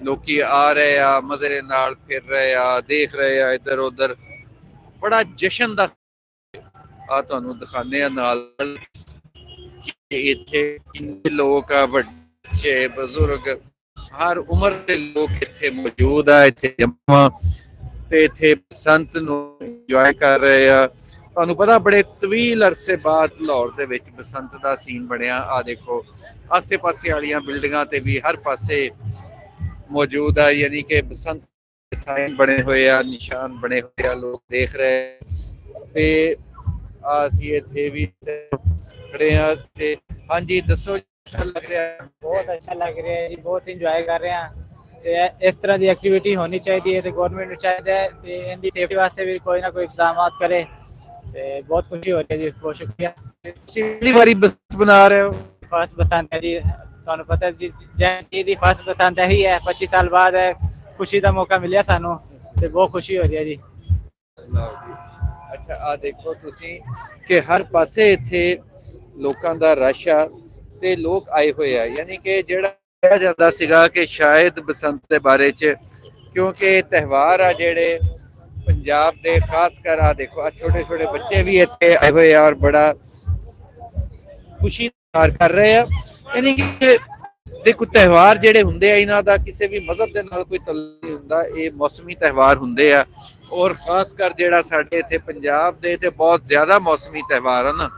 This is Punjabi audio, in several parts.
ਲੋਕੀ ਆ ਰਹੇ ਆ, ਮਜ਼ੇ ਦੇ ਨਾਲ ਫਿਰ ਰਹੇ ਆ, ਦੇਖ ਰਹੇ ਆ ਇੱਧਰ ਉੱਧਰ। ਬੜਾ ਜਸ਼ਨ ਦਾ ਆ ਤੁਹਾਨੂੰ ਦਿਖਾਉਂਦੇ ਆ ਨਾਲ ਕਿ ਇੱਥੇ ਕਿੰਨੇ ਲੋਕ ਆ, ਬੱਚੇ ਬਜ਼ੁਰਗ ਹਰ ਉਮਰ ਦੇ ਲੋਕ ਇੱਥੇ ਮੌਜੂਦ ਆ, ਇੱਥੇ ਜਮਾ ਤੇ ਇੱਥੇ ਬਸੰਤ ਨੂੰ ਇੰਜੋਏ ਕਰ ਰਹੇ ਆ। ਤੁਹਾਨੂੰ ਪਤਾ ਬੜੇ ਤਵੀਲ ਅਰਸੇ ਬਾਅਦ ਲਾਹੌਰ ਦੇ ਵਿੱਚ ਬਸੰਤ ਦਾ ਸੀਨ ਬਣਿਆ। ਆ ਦੇਖੋ ਆਸੇ ਪਾਸੇ ਵਾਲੀਆਂ ਬਿਲਡਿੰਗਾਂ ਤੇ ਵੀ ਹਰ ਪਾਸੇ ਮੌਜੂਦ ਆ, ਯਾਨੀ ਕਿ ਬਸੰਤ ਦੇ ਸਾਈਨ ਬਣੇ ਹੋਏ ਆ, ਨਿਸ਼ਾਨ ਬਣੇ ਹੋਏ ਆ, ਲੋਕ ਦੇਖ ਰਹੇ ਤੇ ਅਸੀਂ ਇੱਥੇ ਵੀ ਖੜੇ ਆ। ਤੇ ਹਾਂਜੀ ਦੱਸੋ अच्छा लग रहा है? बहुत अच्छा लग रहा है जी, बहुत इंजॉय कर रहे हैं। ते इस तरह की एक्टिविटी होनी चाहिए ते गवर्नमेंट ਨੂੰ ਚਾਹੀਦਾ ਹੈ ਤੇ ਇਹਦੀ ਸੇਫਟੀ ਵਾਸਤੇ ਵੀ ਕੋਈ ਨਾ ਕੋਈ ਇਕਦਾਮਾਤ ਕਰੇ ਤੇ ਬਹੁਤ ਖੁਸ਼ੀ ਹੋ ਰਹੀ ਹੈ ਜੀ। ਬਹੁਤ ਸ਼ੁਕਰੀਆ। ਤੁਸੀਂ ਪਹਿਲੀ ਵਾਰੀ ਬਸੰਤ ਬਣਾ ਰਹੇ ਹੋ? फर्स्ट बसंत है जी, ਤੁਹਾਨੂੰ ਪਤਾ ਜੀ ਜੈਨ ਦੀ ਫਸਟ ਬਸੰਤ ਇਹੀ ਹੈ। 25 ਸਾਲ ਬਾਅਦ ਖੁਸ਼ੀ ਦਾ ਮੌਕਾ ਮਿਲਿਆ ਸਾਨੂੰ ਤੇ ਬਹੁਤ ਖੁਸ਼ੀ ਹੋ ਰਹੀ ਹੈ ਜੀ। ਅੱਛਾ ਆ ਦੇਖੋ ਤੁਸੀਂ ਕਿ ਹਰ ਪਾਸੇ ਇੱਥੇ ਲੋਕਾਂ ਦਾ ਰਸ਼ ਆ ਤੇ ਲੋਕ ਆਏ ਹੋਏ ਆ, ਯਾਨੀ ਕਿ ਜਿਹੜਾ ਕਿਹਾ ਜਾਂਦਾ ਸੀਗਾ ਕਿ ਸ਼ਾਇਦ ਬਸੰਤ ਦੇ ਬਾਰੇ ਚ, ਕਿਉਂਕਿ ਤਿਉਹਾਰ ਆ ਜਿਹੜੇ ਪੰਜਾਬ ਦੇ ਖਾਸ ਕਰ ਆ ਦੇਖੋ ਆ ਛੋਟੇ ਛੋਟੇ ਬੱਚੇ ਵੀ ਇੱਥੇ ਆਏ ਹੋਏ ਆ ਔਰ ਬੜਾ ਖੁਸ਼ੀ ਕਰ ਰਹੇ ਆ। ਯਾਨੀ ਕਿ ਦੇਖੋ ਤਿਉਹਾਰ ਜਿਹੜੇ ਹੁੰਦੇ ਆ ਇਹਨਾਂ ਦਾ ਕਿਸੇ ਵੀ ਮਜ਼ਹਬ ਦੇ ਨਾਲ ਕੋਈ ਤਾਲੁਕ ਨਹੀਂ ਹੁੰਦਾ, ਇਹ ਮੌਸਮੀ ਤਿਉਹਾਰ ਹੁੰਦੇ ਆ ਔਰ ਖਾਸ ਕਰ ਜਿਹੜਾ ਸਾਡੇ ਇੱਥੇ ਪੰਜਾਬ ਦੇ ਤੇ ਬਹੁਤ ਜ਼ਿਆਦਾ ਮੌਸਮੀ ਤਿਉਹਾਰ ਹਨ।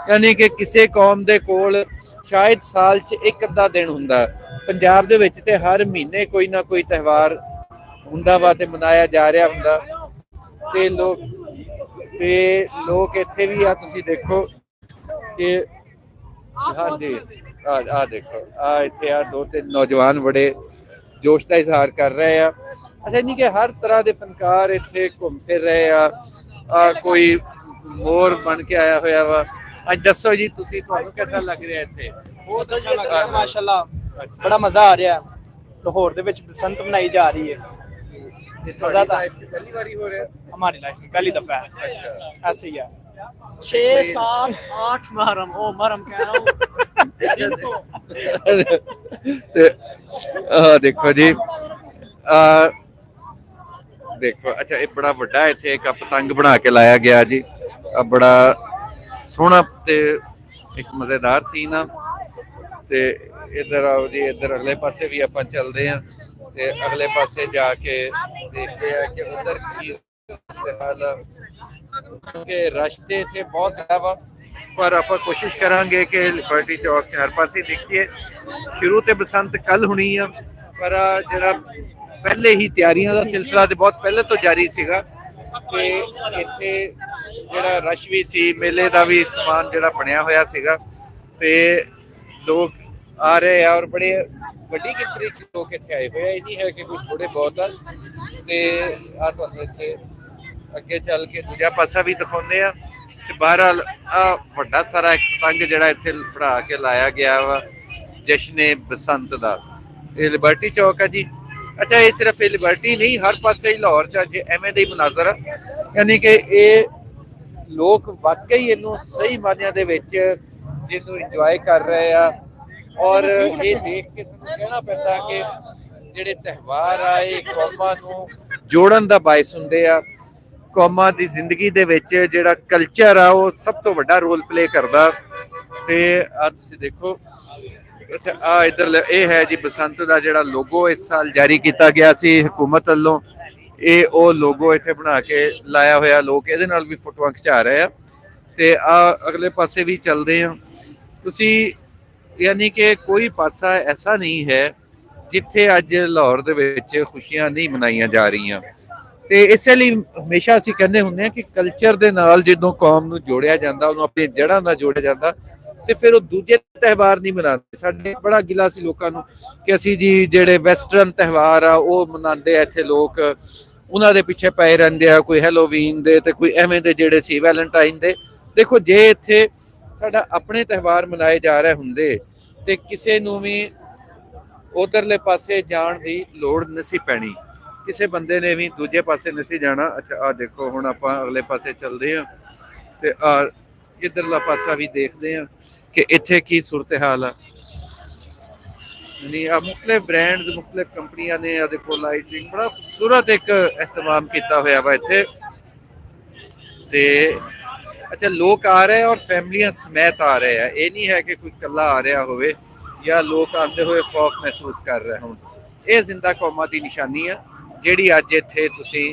ਯਾਨੀ ਕਿ ਕਿਸੇ ਕੌਮ ਦੇ ਕੋਲ ਸ਼ਾਇਦ ਸਾਲ 'ਚ ਇੱਕ ਅੱਧਾ ਦਿਨ ਹੁੰਦਾ, ਪੰਜਾਬ ਦੇ ਵਿੱਚ ਤੇ ਹਰ ਮਹੀਨੇ ਕੋਈ ਨਾ ਕੋਈ ਤਿਉਹਾਰ ਹੁੰਦਾ ਵਾ ਤੇ ਮਨਾਇਆ ਜਾ ਰਿਹਾ ਹੁੰਦਾ ਤੇ ਲੋਕ ਇੱਥੇ ਵੀ ਆ ਤੁਸੀਂ ਦੇਖੋ ਕਿ ਹਾਂਜੀ ਆ ਦੇਖੋ ਆ ਇੱਥੇ ਆ ਦੋ ਤਿੰਨ ਨੌਜਵਾਨ ਬੜੇ ਜੋਸ਼ ਦਾ ਇਜ਼ਹਾਰ ਕਰ ਰਹੇ ਆ। ਅੱਛਾ ਨਹੀਂ ਕਿ ਹਰ ਤਰ੍ਹਾਂ ਦੇ ਫਨਕਾਰ ਇੱਥੇ ਘੁੰਮ ਫਿਰ ਰਹੇ ਆ ਕੋਈ ਮੋਰ ਬਣ ਕੇ ਆਇਆ ਹੋਇਆ ਵਾ। ਅੱਜ ਦੱਸੋ ਜੀ ਤੁਸੀਂ, ਤੁਹਾਨੂੰ ਕਿਹਦਾ ਲੱਗ ਰਿਹਾ ਇੱਥੇ? ਬਹੁਤ ਅੱਛਾ ਲੱਗ ਰਿਹਾ ਮਾਸ਼ਾਅੱਲਾ, ਬੜਾ ਮਜ਼ਾ ਆ ਰਿਹਾ। ਲਾਹੌਰ ਦੇ ਵਿੱਚ ਬਸੰਤ ਮਨਾਈ ਜਾ ਰਹੀ ਹੈ। मजा था, पहली बारी हो रहा है हमारी लाइफ में पहली दफा है। ऐसे ही है 6 7 8 मुहर्रम ओ मुहर्रम कह रहा हूँ। देखो जी देखो अच्छा ये बड़ा वड्डा इत्थे एक पतंग बना के लाया गया जी, बड़ा सोहना ते एक मजेदार सीन आ। ते इधर आओ जी, इधर अगले पासे भी आपां चलदे हां ਤੇ ਅਗਲੇ ਪਾਸੇ ਜਾ ਕੇ ਦੇਖਦੇ ਆ ਕਿ ਉਧਰ ਕੀ ਹਾਲ ਆ, ਕਿਉਂਕਿ ਰਸ਼ ਤੇ ਇੱਥੇ ਬਹੁਤ ਜ਼ਿਆਦਾ ਵਾ। ਪਰ ਆਪਾਂ ਕੋਸ਼ਿਸ਼ ਕਰਾਂਗੇ ਕਿ ਲਿਬਰਟੀ ਚੌਕ 'ਚ ਹਰ ਪਾਸੇ ਦੇਖੀਏ। ਸ਼ੁਰੂ ਤੇ ਬਸੰਤ ਕੱਲ ਹੋਣੀ ਆ, ਪਰ ਜਿਹੜਾ ਪਹਿਲੇ ਹੀ ਤਿਆਰੀਆਂ ਦਾ ਸਿਲਸਿਲਾ ਤੇ ਬਹੁਤ ਪਹਿਲੇ ਤੋਂ ਜਾਰੀ ਸੀਗਾ ਤੇ ਇੱਥੇ ਜਿਹੜਾ ਰਸ਼ ਵੀ ਸੀ, ਮੇਲੇ ਦਾ ਵੀ ਸਮਾਨ ਜਿਹੜਾ ਬਣਿਆ ਹੋਇਆ ਸੀਗਾ ਤੇ ਲੋਕ ਆ ਰਹੇ ਆ ਔਰ ਬੜੇ ਵੱਡੀ ਗਿਣਤੀ 'ਚ ਲੋਕ ਇੱਥੇ ਆਏ ਹੋਏ ਆ। ਇਹ ਨਹੀਂ ਹੈ ਕਿ ਕੋਈ ਥੋੜੇ ਬਹੁਤ ਆ। ਤੇ ਆ ਤੁਹਾਨੂੰ ਇੱਥੇ ਅੱਗੇ ਚੱਲ ਕੇ ਦੂਜਾ ਪਾਸਾ ਵੀ ਦਿਖਾਉਂਦੇ ਆ ਤੇ ਬਹਰਹਾਲ ਆ ਵੱਡਾ ਸਾਰਾ ਇੱਕ ਪਤੰਗ ਜਿਹੜਾ ਇੱਥੇ ਬਣਾ ਕੇ ਲਾਇਆ ਗਿਆ ਵਾ ਜਸ਼ਨੇ ਬਸੰਤ ਦਾ। ਇਹ ਲਿਬਰਟੀ ਚੌਕ ਆ ਜੀ। ਅੱਛਾ ਇਹ ਸਿਰਫ ਇਹ ਲਿਬਰਟੀ ਨਹੀਂ, ਹਰ ਪਾਸੇ ਹੀ ਲਾਹੌਰ 'ਚ ਅੱਜ ਐਵੇਂ ਦਾ ਹੀ ਮਨਾਜ਼ਰ ਆ। ਯਾਨੀ ਕਿ ਇਹ ਲੋਕ ਵਾਕਈ ਇਹਨੂੰ ਸਹੀ ਮਾਨਿਆਂ ਦੇ ਵਿੱਚ ਜਿਹਨੂੰ ਇੰਜੋਏ ਕਰ ਰਹੇ ਆ ਔਰ ਇਹ ਦੇਖ ਕੇ ਤੁਹਾਨੂੰ ਕਹਿਣਾ ਪੈਂਦਾ ਕਿ ਜਿਹੜੇ ਤਿਉਹਾਰ ਆ ਇਹ ਕੌਮਾਂ ਨੂੰ ਜੋੜਨ ਦਾ ਬਾਇਸ ਹੁੰਦੇ ਆ। ਕੌਮਾਂ ਦੀ ਜ਼ਿੰਦਗੀ ਦੇ ਵਿੱਚ ਜਿਹੜਾ ਕਲਚਰ ਆ ਉਹ ਸਭ ਤੋਂ ਵੱਡਾ ਰੋਲ ਪਲੇ ਕਰਦਾ। ਤੇ ਆ ਤੁਸੀਂ ਦੇਖੋ ਅੱਛਾ ਆ ਇੱਧਰ ਇਹ ਹੈ ਜੀ ਬਸੰਤ ਦਾ ਜਿਹੜਾ ਲੋਗੋ ਇਸ ਸਾਲ ਜਾਰੀ ਕੀਤਾ ਗਿਆ ਸੀ ਹਕੂਮਤ ਵੱਲੋਂ। ਇਹ ਉਹ ਲੋਗੋ ਇੱਥੇ ਬਣਾ ਕੇ ਲਾਇਆ ਹੋਇਆ, ਲੋਕ ਇਹਦੇ ਨਾਲ ਵੀ ਫੋਟੋਆਂ ਖਿਚਾ ਰਹੇ ਆ। ਤੇ ਆ ਅਗਲੇ ਪਾਸੇ ਵੀ ਚੱਲਦੇ ਆ ਤੁਸੀਂ, ਯਾਨੀ ਕਿ ਕੋਈ ਪਾਸਾ ਐਸਾ ਨਹੀਂ ਹੈ ਜਿੱਥੇ ਅੱਜ ਲਾਹੌਰ ਦੇ ਵਿੱਚ ਖੁਸ਼ੀਆਂ ਨਹੀਂ ਮਨਾਈਆਂ ਜਾ ਰਹੀਆਂ। ਤੇ ਇਸੇ ਲਈ ਹਮੇਸ਼ਾ ਅਸੀਂ ਕਹਿੰਦੇ ਹੁੰਦੇ ਹਾਂ ਕਿ ਕਲਚਰ ਦੇ ਨਾਲ ਜਦੋਂ ਕੌਮ ਨੂੰ ਜੋੜਿਆ ਜਾਂਦਾ, ਉਹਨੂੰ ਆਪਣੀ ਜੜ੍ਹਾਂ ਨਾਲ ਜੋੜਿਆ ਜਾਂਦਾ ਤੇ ਫਿਰ ਉਹ ਦੂਜੇ ਤਿਉਹਾਰ ਨਹੀਂ ਮਨਾਉਂਦੇ। ਸਾਡੇ ਬੜਾ ਗਿਲਾ ਸੀ ਲੋਕਾਂ ਨੂੰ ਕਿ ਅਸੀਂ ਜੀ ਜਿਹੜੇ ਵੈਸਟਰਨ ਤਿਉਹਾਰ ਆ ਉਹ ਮਨਾਉਂਦੇ ਆ ਇੱਥੇ ਲੋਕ, ਉਹਨਾਂ ਦੇ ਪਿੱਛੇ ਪਏ ਰਹਿੰਦੇ ਆ, ਕੋਈ ਹੈਲੋਵੀਨ ਦੇ ਤੇ ਕੋਈ ਐਵੇਂ ਦੇ ਜਿਹੜੇ ਸੀ ਵੈਲੈਂਟਾਈਨ ਦੇ। ਦੇਖੋ ਜੇ ਇੱਥੇ ਸਾਡਾ ਆਪਣੇ ਤਿਉਹਾਰ ਮਨਾਏ ਜਾ ਰਹੇ ਹੁੰਦੇ ਤੇ ਕਿਸੇ ਨੂੰ ਵੀ ਉਧਰਲੇ ਪਾਸੇ ਜਾਣ ਦੀ ਲੋੜ ਨਹੀਂ ਸੀ ਪੈਣੀ, ਕਿਸੇ ਬੰਦੇ ਨੇ ਵੀ ਦੂਜੇ ਪਾਸੇ ਨਹੀਂ ਸੀ ਜਾਣਾ। ਅੱਛਾ ਆ ਦੇਖੋ ਹੁਣ ਆਪਾਂ ਅਗਲੇ ਪਾਸੇ ਚੱਲਦੇ ਹਾਂ ਤੇ ਆ ਇੱਧਰਲਾ ਪਾਸਾ ਵੀ ਦੇਖਦੇ ਹਾਂ ਕਿ ਇੱਥੇ ਕੀ ਸੂਰਤ ਹਾਲ ਆ। यानी मुख्तलिफ ब्रांड्स मुख्तलिफ कंपनियां ने देखो लाइटिंग बड़ा खूबसूरत एक एहतमाम किया हुआ वा इत्थे ते अच्छा लोग आ रहे हैं और फैमिलियां समेत आ रहे हैं ये नहीं है कि कोई कला आ रहा होवे या लोग आते हुए खौफ महसूस कर रहे हों ये जिंदा कौमां की निशानी है जिहड़ी अज इत्थे तुसीं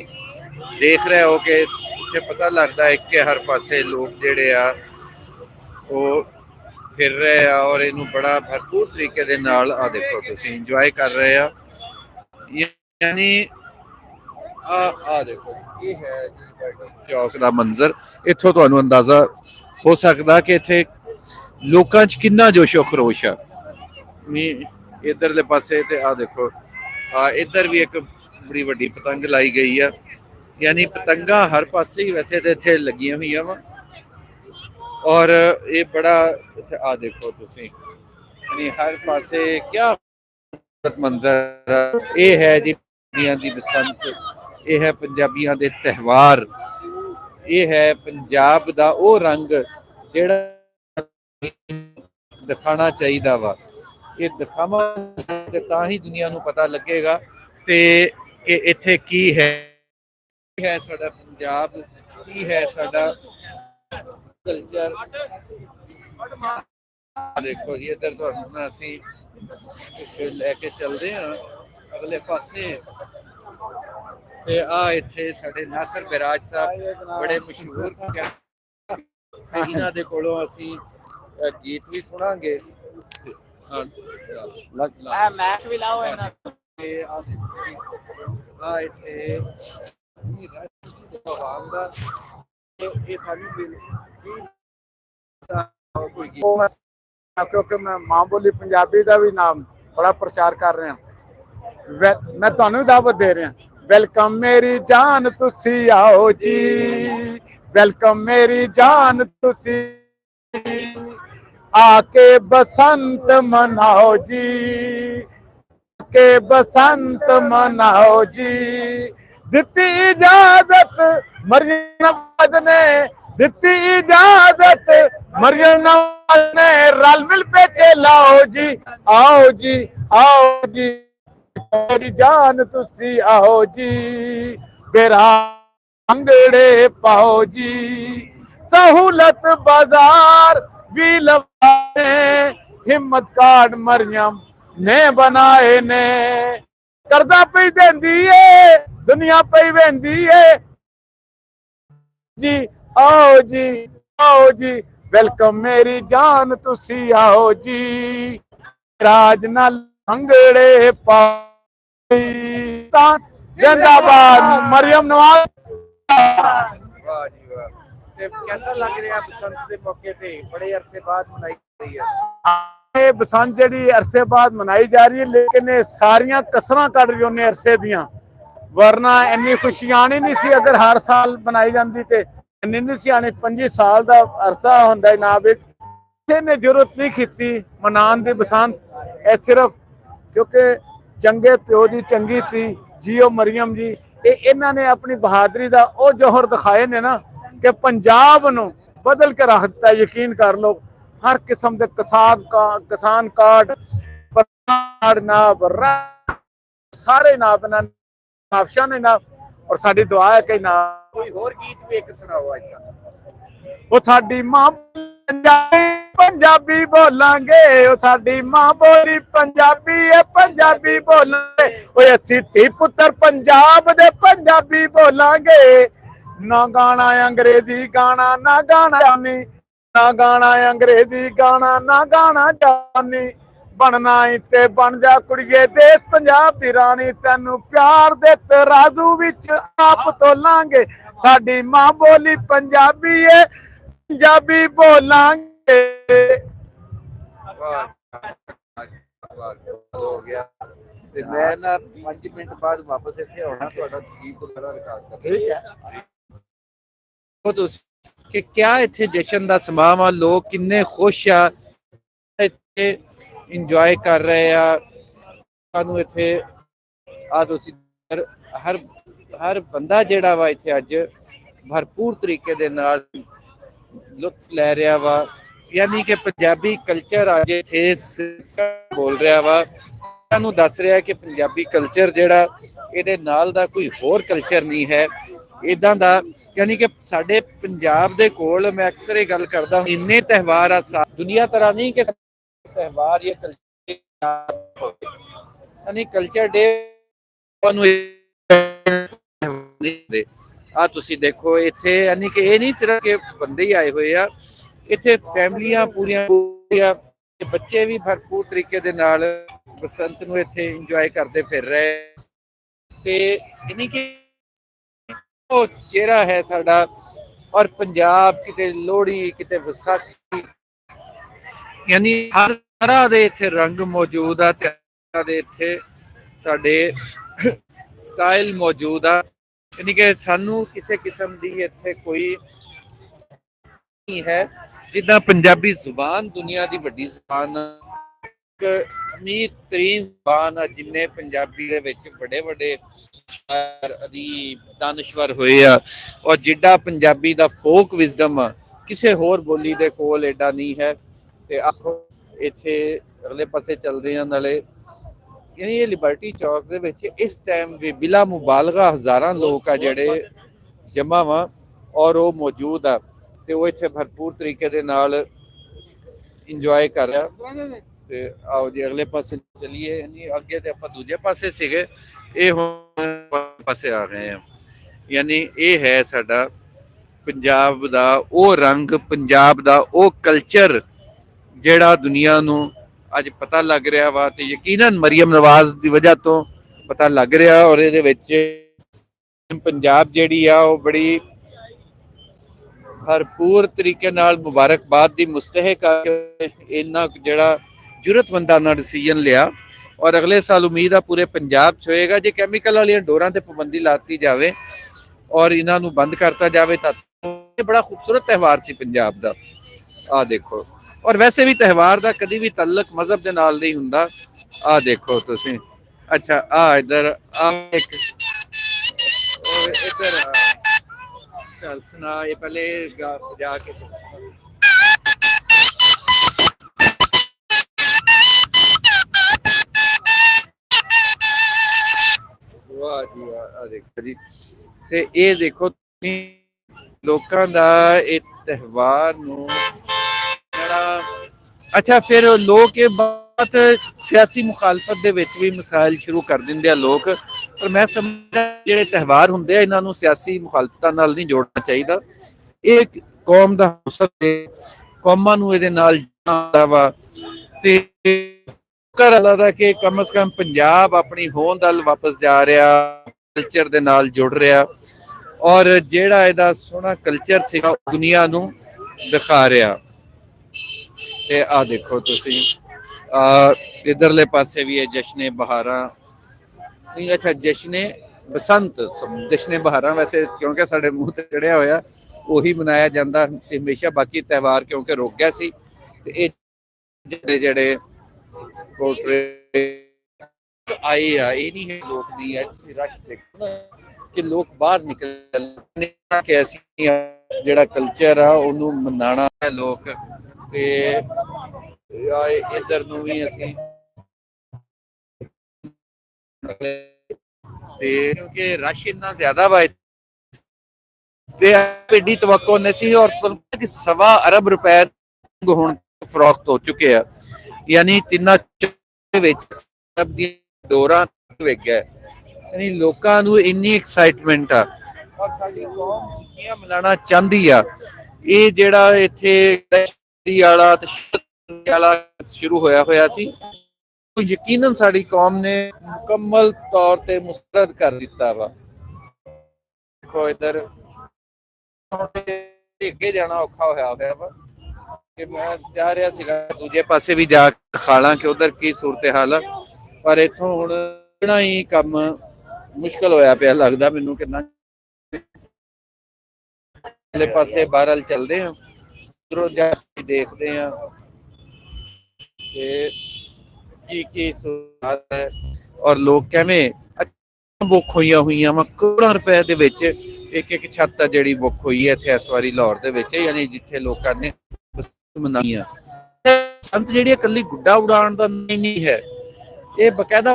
देख रहे हो कि इत्थे पता लगता है कि हर पासे लोग जिहड़े आ वो फिर रहे आ और इनू बड़ा भरपूर तरीके दे नाल आ देखो तुसीं इंजॉय कर रहे आ यानी आ देखो ये है चौक का मंजर इत्थों तुहानू अंदाजा हो सकता कि इत्थे लोकां च किन्ना जोशो खरोश आ इधरले पासे ते आ देखो इधर भी एक बड़ी वड्डी पतंग लाई गई है यानी पतंगा हर पासे ही वैसे तो इत्थे लगियां हुई वा और ये बड़ा आ देखो तुसी यानी हर पासे क्या मंजर ये है जी पंजाबियां दी बसंत ये है पंजाबियां दे त्यौहार ये है पंजाब दा ओ रंग जेड़ा दिखाना चाहिए वा ये दिखावा तां ही दुनिया नू पता लगेगा ते कि इत्थे की है साडा पंजाब की है साडा कल्चर देखो जी इधर तो असी लेके चलते हैं अगले पासे ते आ इत्थे साडे नासर बिराज साहब बड़े मशहूर इन्हां दे कोलों असी गीत भी सुनांगे मैच भी लाओ है ना आ इत्थे क्योंकि मैं मां बोली पंजाबी का भी नाम बड़ा प्रचार कर रहा मैं ਤੁਹਾਨੂੰ दावत दे रहा वेलकम मेरी जान तुसी आओ जी वेलकम मेरी जान तुसी आके बसंत मनाओ जी के बसंत मनाओ जी दिती इजाजत मरियम नवाज ने दिती इजाजत मरियम नवाज ने रल मिल पे चलाओ जी आओ जी आओ जी मेरी जान तुसी आओ जी बेरा अंगड़े पाओ जी सहूलत बाजार भी लवाए हिम्मत कार्ड मरियम ने बनाए ने करदा पई देंदी है दुनिया पई वेंदी है जी आओ जी वेलकम मेरी जान तुसी आओ जी राज नाल अंगड़े जिंदाबाद मरियम नवाज वाह जी वाह ते कैसा लग रहा है बसंत के मौके पे बड़े अरसे बाद मनाई रही है ये बसंत जी अरसे बाद मनाई जा रही है लेकिन ये सारिया कसर कट रही उन्हें अरसे दियां वरना इन्नी खुशी आनी नहीं सी अगर हर साल बनाई जाती तो इन्नी नहीं सी आनी 25 साल का अरसा होंदा जनाब किसी ने जरूरत नहीं की मनाने की बसंत ये सिर्फ क्योंकि चंगे प्यो की चंगी थी जियो मरियम जी इन्हों ने अपनी बहादुरी का वो जौहर दिखाए ने ना कि पंजाब नू बदल के रख दिता यकीन कर लो हर किस्म के किसान कार्ड नाब सारे नाब नाबशाह ने नाब और साडी दुआ है कि नाब कोई और गीत भी एक सुनाओ ऐसा वो साडी मां पंजाबी बोलांगे वो साडी मां बोली पंजाबी है पंजाबी बोलांगे वो असी धी पुत्र पंजाब दे पंजाबी बोलांगे ना गाना अंग्रेजी गाना ना गाना जानी ना गाना अंग्रेजी गाना ना गाना जानी बनना ते बन जा कुड़िए देश पंजाब दी रानी तेनू प्यार दे तराजू विच आप तोलांगे साडी मां बोली पंजाबी है पंजाबी बोलांगे हो गया ते मैं ना 5 मिनट बाद वापस इत्थे आउणा तुहाडा गीत वगैरह रिकॉर्ड करके ठीक है ਉਹ ਤੁਸੀਂ ਕਿ ਕਿਆ ਇੱਥੇ ਜਸ਼ਨ ਦਾ ਸਮਾਂ ਆ ਲੋਕ ਕਿੰਨੇ ਖੁਸ਼ ਆ ਇੱਥੇ ਇੰਜੋਏ ਕਰ ਰਹੇ ਆ ਸਾਨੂੰ ਇੱਥੇ ਆ ਤੁਸੀਂ ਹਰ ਬੰਦਾ ਜਿਹੜਾ ਵਾ ਇੱਥੇ ਅੱਜ ਭਰਪੂਰ ਤਰੀਕੇ ਦੇ ਨਾਲ ਲੁਤਫ ਲੈ ਰਿਹਾ ਵਾ यानी कि पंजाबी कल्चर आज इत्थे बोल रहा वा ਨੂੰ ਦੱਸ ਰਿਹਾ ਕਿ ਪੰਜਾਬੀ ਕਲਚਰ ਜਿਹੜਾ ਇਹਦੇ ਨਾਲ ਦਾ ਕੋਈ ਹੋਰ ਕਲਚਰ ਨਹੀਂ ਹੈ ਇਦਾਂ ਦਾ। ਯਾਨੀ ਕਿ ਸਾਡੇ ਪੰਜਾਬ ਦੇ ਕੋਲ ਮੈਂ ਅਕਸਰ ਇਹ ਗੱਲ ਕਰਦਾ ਇੰਨੇ ਤਿਉਹਾਰ ਆ ਦੁਨੀਆ ਤਰ੍ਹਾਂ ਨਹੀਂ ਕਿ ਤਿਉਹਾਰ ਜਾਂ ਕਲਚਰ ਯਾਨੀ ਕਲਚਰ ਡੇ ਨੂੰ ਆ ਤੁਸੀਂ ਦੇਖੋ ਇੱਥੇ ਯਾਨੀ ਕਿ ਇਹ ਨਹੀਂ ਸਿਰਫ ਕਿ ਬੰਦੇ ਹੀ ਆਏ ਹੋਏ ਆ, ਇੱਥੇ ਫੈਮਲੀਆਂ ਪੂਰੀਆਂ ਬੱਚੇ ਵੀ ਭਰਪੂਰ ਤਰੀਕੇ ਦੇ ਨਾਲ ਬਸੰਤ ਨੂੰ ਇੱਥੇ ਇੰਜੋਏ ਕਰਦੇ ਫਿਰ ਰਹੇ ਤੇ ਯਾਨੀ ਕਿ ਉਹ ਚਿਹਰਾ ਹੈ ਸਾਡਾ। ਔਰ ਪੰਜਾਬ ਕਿਤੇ ਲੋਹੜੀ ਕਿਤੇ ਵਿਸਾਖੀ ਯਾਨੀ ਹਰ ਤਰ੍ਹਾਂ ਦੇ ਇੱਥੇ ਰੰਗ ਮੌਜੂਦ ਆ ਦੇ ਇੱਥੇ ਸਾਡੇ ਸਟਾਈਲ ਮੌਜੂਦ ਆ। ਯਾਨੀ ਕਿ ਸਾਨੂੰ ਕਿਸੇ ਕਿਸਮ ਦੀ ਇੱਥੇ ਕੋਈ ਨਹੀਂ ਹੈ ਜਿੱਦਾਂ ਪੰਜਾਬੀ ਜ਼ੁਬਾਨ ਦੁਨੀਆ ਦੀ ਵੱਡੀ ਜ਼ੁਬਾਨ ਅਮੀਰ ਤਰੀਨ ਜ਼ੁਬਾਨ ਆ। ਜਿੰਨੇ ਪੰਜਾਬੀ ਦੇ ਵਿੱਚ ਵੱਡੇ ਵੱਡੇ ਸ਼ਾਇਰ ਅਦੀਬ ਦਾਨਸ਼ਵਰ ਹੋਏ ਆ ਔਰ ਜਿੱਡਾ ਪੰਜਾਬੀ ਦਾ ਫੋਕ ਵਿਜ਼ਡਮ ਆ ਕਿਸੇ ਹੋਰ ਬੋਲੀ ਦੇ ਕੋਲ ਐਡਾ ਨਹੀਂ ਹੈ। ਤੇ ਆਖੋ ਇੱਥੇ ਅਗਲੇ ਪਾਸੇ ਚੱਲਦੇ ਆ ਨਾਲੇ ਯਾਨੀ ਇਹ ਲਿਬਰਟੀ ਚੌਕ ਦੇ ਵਿੱਚ ਇਸ ਟਾਈਮ ਵੀ ਬਿਲਾ ਮੁਬਾਲਗਾ ਹਜ਼ਾਰਾਂ ਲੋਕ ਆ ਜਿਹੜੇ ਜਮ੍ਹਾਂ ਵਾ ਔਰ ਉਹ ਮੌਜੂਦ ਆ ਤੇ ਉਹ ਇੱਥੇ ਭਰਪੂਰ ਤਰੀਕੇ ਦੇ ਨਾਲ ਇੰਜੋਏ ਕਰ ਰਿਹਾ। ਤੇ ਆਓ ਜੀ ਅਗਲੇ ਪਾਸੇ ਚਲੀਏ। ਯਾਨੀ ਅੱਗੇ ਤੇ ਆਪਾਂ ਦੂਜੇ ਪਾਸੇ ਸੀਗੇ, ਇਹ ਹੁਣ ਪਾਸੇ ਆ ਗਏ ਆ। ਯਾਨੀ ਇਹ ਹੈ ਸਾਡਾ ਪੰਜਾਬ ਦਾ ਉਹ ਰੰਗ, ਪੰਜਾਬ ਦਾ ਉਹ ਕਲਚਰ ਜਿਹੜਾ ਦੁਨੀਆ ਨੂੰ ਅੱਜ ਪਤਾ ਲੱਗ ਰਿਹਾ ਵਾ ਤੇ ਯਕੀਨਨ ਮਰੀਮ ਨਵਾਜ਼ ਦੀ ਵਜ੍ਹਾ ਤੋਂ ਪਤਾ ਲੱਗ ਰਿਹਾ। ਔਰ ਇਹਦੇ ਵਿੱਚ ਪੰਜਾਬ ਜਿਹੜੀ ਆ ਉਹ ਬੜੀ ਭਰਪੂਰ ਤਰੀਕੇ ਨਾਲ ਮੁਬਾਰਕਬਾਦ ਦੀ ਮੁਸਤਹਿਕ ਆ ਇੰਨਾ ਜਿਹੜਾ ਜ਼ਰੂਰਤਮੰਦਾਂ ਨਾਲ ਡਿਸੀਜਨ ਲਿਆ। ਔਰ ਅਗਲੇ ਸਾਲ ਉਮੀਦ ਆ ਪੂਰੇ ਪੰਜਾਬ 'ਚ ਹੋਏਗਾ ਜੇ ਕੈਮੀਕਲ ਵਾਲੀਆਂ ਡੋਰਾਂ ਤੇ ਪਾਬੰਦੀ ਲਾਤੀ ਜਾਵੇ ਔਰ ਇਹਨਾਂ ਨੂੰ ਬੰਦ ਕਰਤਾ ਜਾਵੇ ਤਾਂ ਇਹ ਬੜਾ ਖੂਬਸੂਰਤ ਤਿਉਹਾਰ ਸੀ ਪੰਜਾਬ ਦਾ। ਆ ਦੇਖੋ ਔਰ ਵੈਸੇ ਵੀ ਤਿਉਹਾਰ ਦਾ ਕਦੀ ਵੀ ਤਾਲੁਕ ਮਜ਼ਹਬ ਦੇ ਨਾਲ ਨਹੀਂ ਹੁੰਦਾ। ਆ ਦੇਖੋ ਤੁਸੀਂ। ਅੱਛਾ ਆ ਇੱਧਰ ਆ ਇੱਕ ਇੱਧਰ ਚੱਲ ਸੁਣਾ ਇਹ ਪਹਿਲੇ ਜਾ ਕੇ ਵਾਹ ਜੀ ਵਾਹ। ਆ ਦੇਖੋ ਜੀ ਤੇ ਇਹ ਦੇਖੋ ਲੋਕਾਂ ਦਾ ਇਹ ਤਿਉਹਾਰ ਨੂੰ ਜਿਹੜਾ ਅੱਛਾ ਫਿਰ ਲੋਕ ਇਹ ਬਾਤ ਸਿਆਸੀ ਮੁਖਾਲਫਤ ਦੇ ਵਿੱਚ ਵੀ ਮਸਾਇਲ ਸ਼ੁਰੂ ਕਰ ਦਿੰਦੇ ਆ ਲੋਕ। ਪਰ ਮੈਂ ਸਮਝਦਾ ਜਿਹੜੇ ਤਿਉਹਾਰ ਹੁੰਦੇ ਆ ਇਹਨਾਂ ਨੂੰ ਸਿਆਸੀ ਮੁਖਾਲਫਤਾਂ ਨਾਲ ਨਹੀਂ ਜੋੜਨਾ ਚਾਹੀਦਾ। ਇਹ ਕੌਮ ਦਾ ਹੌਸਲਾ ਹੈ, ਕੌਮਾਂ ਨੂੰ ਇਹਦੇ ਨਾਲ ਜੋੜਨਾ ਵਾ ਤੇ ਕਰ ਲੱਗਦਾ ਕਿ ਕਮ ਸੇ ਕਮ ਪੰਜਾਬ ਆਪਣੀ ਹੋਂਦ ਵੱਲ ਵਾਪਸ ਜਾ ਰਿਹਾ, ਕਲਚਰ ਦੇ ਨਾਲ ਜੁੜ ਰਿਹਾ ਔਰ ਜਿਹੜਾ ਇਹਦਾ ਸੋਹਣਾ ਕਲਚਰ ਸੀਗਾ ਦੁਨੀਆ ਨੂੰ ਦਿਖਾ ਰਿਹਾ। ਤੇ ਆ ਦੇਖੋ ਤੁਸੀਂ ਇਧਰਲੇ ਪਾਸੇ ਵੀ ਹੈ ਜਸ਼ਨੇ ਬਹਾਰਾਂ ਨਹੀਂ ਅੱਛਾ ਜਸ਼ਨੇ ਬਸੰਤ ਜਸ਼ਨੇ ਬਹਾਰਾਂ ਵੈਸੇ ਕਿਉਂਕਿ ਸਾਡੇ ਮੂੰਹ ਤੇ ਚੜਿਆ ਹੋਇਆ ਉਹੀ ਮਨਾਇਆ ਜਾਂਦਾ ਹਮੇਸ਼ਾ। ਬਾਕੀ ਤਿਉਹਾਰ ਕਿਉਂਕਿ ਰੁਕ ਗਿਆ ਸੀ ਤੇ ਇਹ ਜਿਹੜੇ ਆਏ ਆ ਇਹ ਨਹੀਂ ਹੈ ਲੋਕ ਨਹੀਂ ਹੈ ਰਸ਼ ਦੇਖੋ ਕਿ ਲੋਕ ਬਾਹਰ ਨਿਕਲ ਕਿ ਅਸੀਂ ਜਿਹੜਾ ਕਲਚਰ ਆ ਉਹਨੂੰ ਮਨਾਉਣਾ ਹੈ ਲੋਕ। ਤੇ ਇੱਧਰ ਨੂੰ ਵੀ ਅਸੀਂ ਤੇ ਕਿਉਂਕਿ ਰਸ਼ ਇੰਨਾ ਜ਼ਿਆਦਾ ਵਾ ਤੇ ਐਡੀ ਤਵੱਕੋ ਨਹੀਂ ਸੀ। ਔਰ 1.25 ਅਰਬ ਰੁਪਏ ਹੁਣ ਫਰੋਖਤ ਹੋ ਚੁੱਕੇ ਆ ਯਾਨੀ ਤਿੰਨਾਂ ਵਿੱਚ ਸਭ ਦੀਆਂ ਡੋਰਾਂ ਵਿਕ ਗਏ। ਯਾਨੀ ਲੋਕਾਂ ਨੂੰ ਇੰਨੀ ਐਕਸਾਈਟਮੈਂਟ ਆ ਔਰ ਸਾਡੀ ਕੌਮ ਖੁਸ਼ੀਆਂ ਮਨਾਉਣਾ ਚਾਹੁੰਦੀ ਆ। ਇਹ ਜਿਹੜਾ ਇੱਥੇ ਵਾਲਾ ਸ਼ੁਰੂ ਹੋਇਆ ਸੀ ਯਕੀਨਨ ਸਾਡੀ ਕੌਮ ਨੇ ਮੁਕੰਮਲ ਤੌਰ ਤੇ ਮੁਸਤਰਦ ਕਰ ਦਿੱਤਾ ਵਾ। ਦੇਖੋ ਇੱਧਰ ਅੱਗੇ ਜਾਣਾ ਔਖਾ ਹੋਇਆ ਵਾ ਕਿ ਮੈਂ ਜਾ ਰਿਹਾ ਸੀਗਾ ਦੂਜੇ ਪਾਸੇ ਵੀ ਜਾ ਖਾਲਾਂ ਕਿ ਉਧਰ ਕੀ ਸੂਰਤ ਹਾਲ ਆ ਪਰ ਇੱਥੋਂ ਹੁਣ ਕਿਹੜਾ ਹੀ ਕੰਮ ਮੁਸ਼ਕਲ ਹੋਇਆ ਪਿਆ ਲੱਗਦਾ ਮੈਨੂੰ। ਕਿੰਨਾ ਅਗਲੇ ਪਾਸੇ ਬਾਹਰਲ ਚੱਲਦੇ ਆ ਉਧਰੋਂ ਜਾ ਕੇ ਦੇਖਦੇ ਆ ਕਿ ਕੀ ਸੂਰਤ ਹੈ ਔਰ ਲੋਕ ਕਿਵੇਂ ਬੁੱਕ ਹੋਈਆਂ ਵਾ ਕਰੋੜਾਂ ਰੁਪਏ ਦੇ ਵਿੱਚ ਇੱਕ ਛੱਤ ਆ ਜਿਹੜੀ ਬੁੱਕ ਹੋਈ ਹੈ ਇੱਥੇ ਇਸ ਵਾਰੀ ਲਾਹੌਰ ਦੇ ਵਿੱਚ ਯਾਨੀ ਜਿੱਥੇ ਲੋਕਾਂ ਨੇ ਮਨਾਈਆਂ। ਸੰਤ ਜਿਹੜੀ ਇਕੱਲੀ ਗੁੱਡਾ ਉਡਾਉਣ ਦਾ ਨਹੀਂ ਹੈ ਇਹ ਬਕਾਇਦਾ